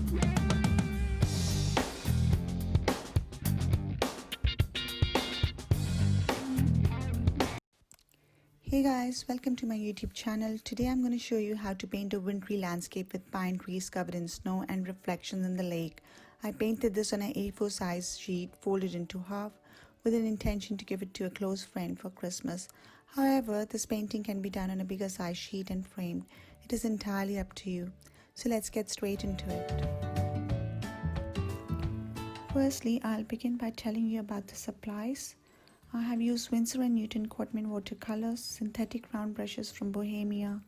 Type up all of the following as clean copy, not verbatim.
Hey guys, welcome to my YouTube channel. Today I'm going to show you how to paint a wintry landscape with pine trees covered in snow and reflections in the lake. I painted this on an A4 size sheet folded into half with an intention to give it to a close friend for Christmas. However, this painting can be done on a bigger size sheet and framed. It is entirely up to you. So let's get straight into it. Firstly, I'll begin by telling you about the supplies. I have used Winsor & Newton Cotman watercolors, synthetic round brushes from Bohemia,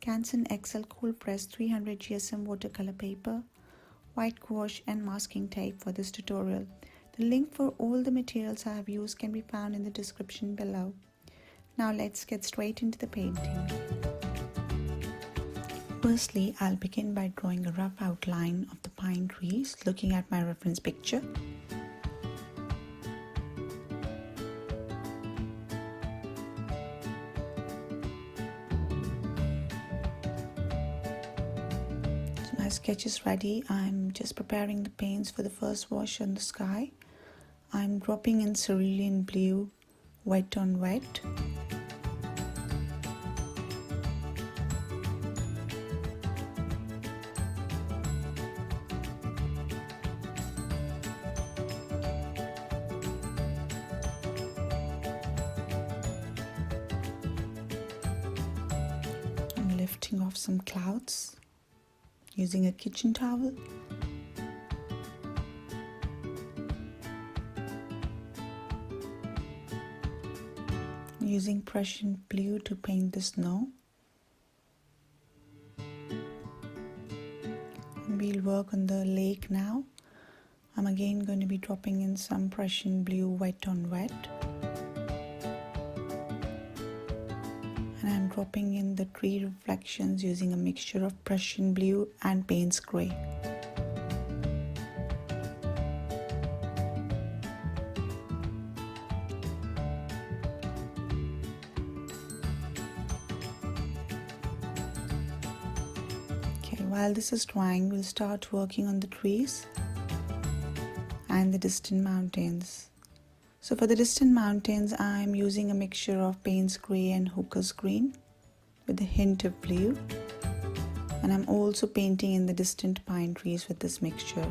Canson XL cold press 300 GSM watercolor paper, white gouache and masking tape for this tutorial. The link for all the materials I have used can be found in the description below. Now let's get straight into the painting. Firstly, I'll begin by drawing a rough outline of the pine trees looking at my reference picture. My sketch is ready. I'm just preparing the paints for the first wash on the sky. I'm dropping in cerulean blue, wet on wet. I'm lifting off some clouds using a kitchen towel. Using Prussian blue to paint the snow. And we'll work on the lake now. I'm again going to be dropping in some Prussian blue wet on wet. And I'm dropping in the tree reflections using a mixture of Prussian blue and Payne's grey. Okay, while this is drying, we'll start working on the trees and the distant mountains. So for the distant mountains, I'm using a mixture of Payne's grey and Hooker's green with a hint of blue. And I'm also painting in the distant pine trees with this mixture.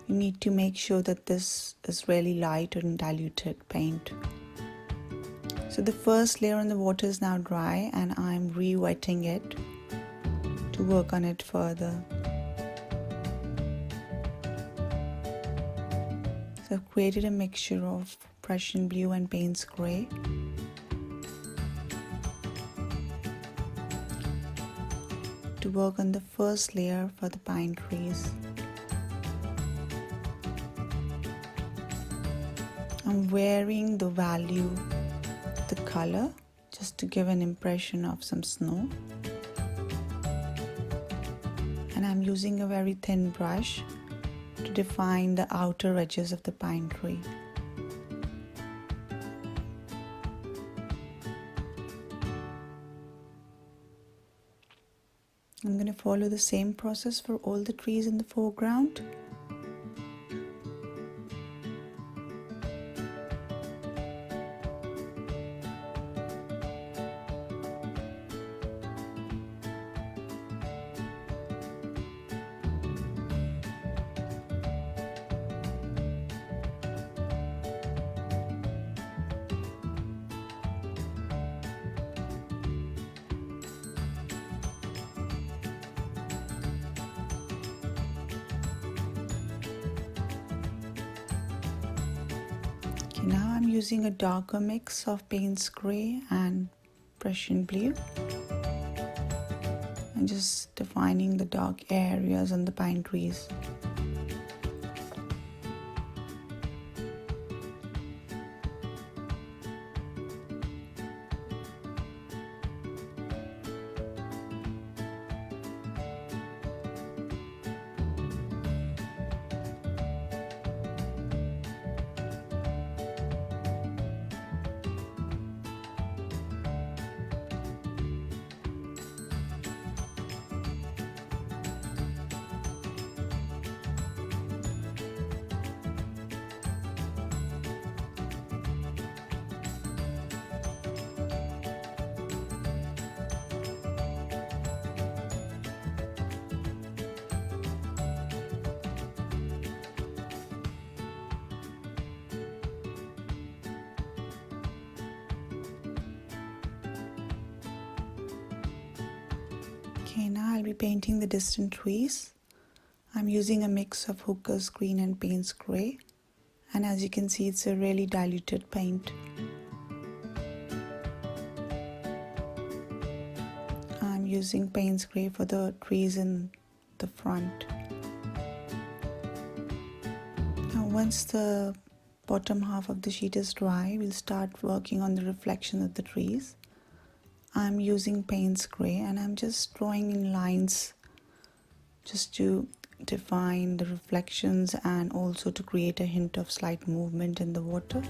You need to make sure that this is really light and diluted paint. So the first layer on the water is now dry and I'm re-wetting it to work on it further. So I've created a mixture of Prussian blue and Payne's grey. To work on the first layer for the pine trees. I'm varying the value of the color just to give an impression of some snow. And I'm using a very thin brush to define the outer edges of the pine tree. I'm going to follow the same process for all the trees in the foreground. Now I'm using a darker mix of Payne's grey and Prussian blue. I'm just defining the dark areas on the pine trees. Okay, now I'll be painting the distant trees. I'm using a mix of Hooker's green and Payne's grey, and as you can see, it's a really diluted paint. I'm using Payne's grey for the trees in the front. Now once the bottom half of the sheet is dry, we'll start working on the reflection of the trees. I'm using Payne's grey and I'm just drawing in lines just to define the reflections and also to create a hint of slight movement in the water.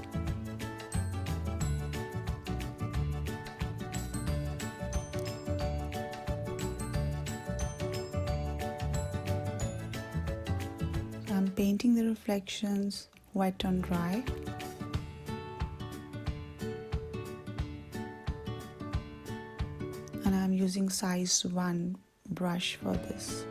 I'm painting the reflections wet on dry. And I'm using size 1 brush for this.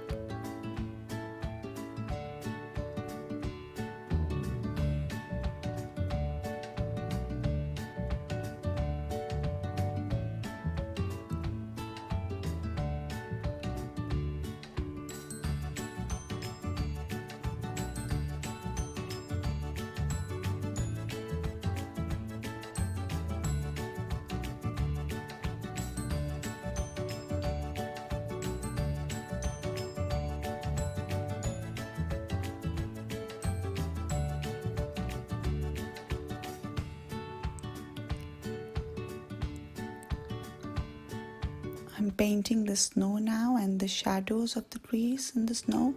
I'm painting the snow now and the shadows of the trees in the snow.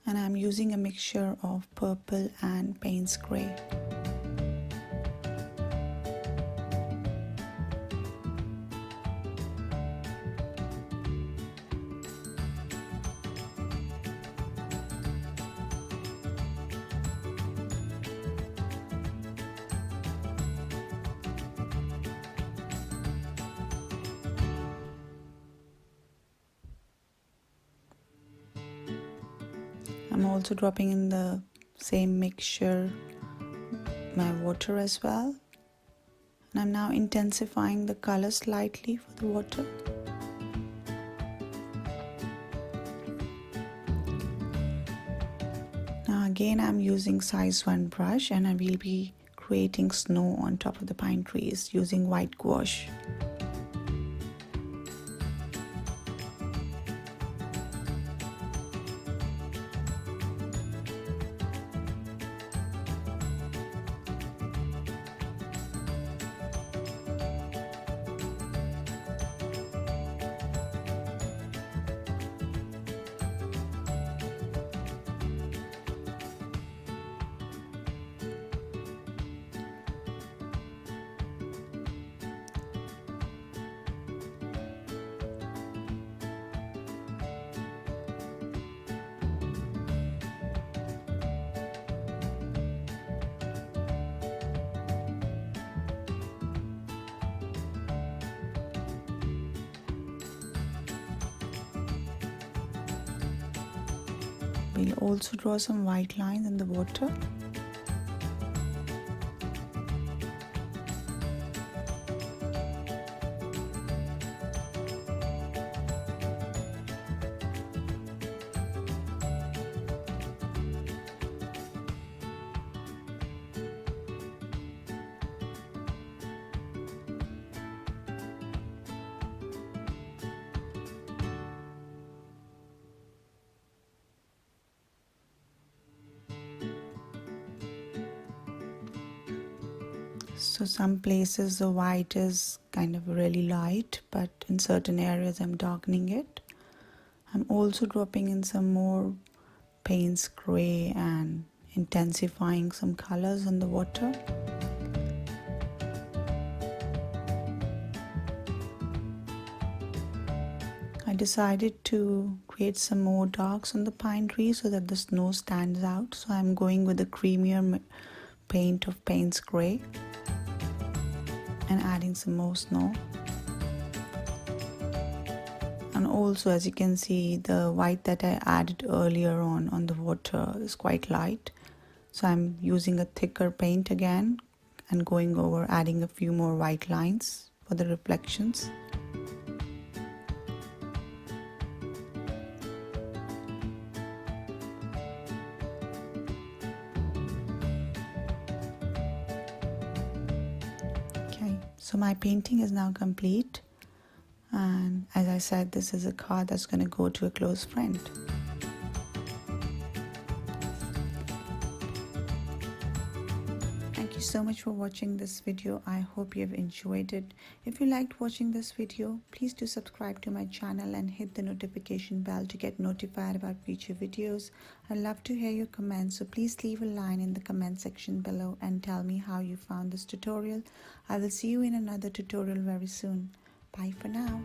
And I'm using a mixture of purple and Payne's grey. I'm also dropping in the same mixture my water as well. And I'm now intensifying the color slightly for the water. Now again I'm using size 1 brush and I will be creating snow on top of the pine trees using white gouache. We'll also draw some white lines in the water. So some places the white is kind of really light, but in certain areas I'm darkening it. I'm also dropping in some more Payne's grey and intensifying some colors in the water. I decided to create some more darks on the pine tree so that the snow stands out. So I'm going with a creamier paint of Payne's grey and adding some more snow. And also, as you can see, the white that I added earlier on the water is quite light. So I'm using a thicker paint again and going over adding a few more white lines for the reflections. So my painting is now complete, and as I said, this is a card that's going to go to a close friend. Thank you so much for watching this video. I hope you have enjoyed it. If you liked watching this video, please do subscribe to my channel and hit the notification bell to get notified about future videos. I love to hear your comments, so please leave a line in the comment section below and tell me how you found this tutorial. I will see you in another tutorial very soon. Bye for now.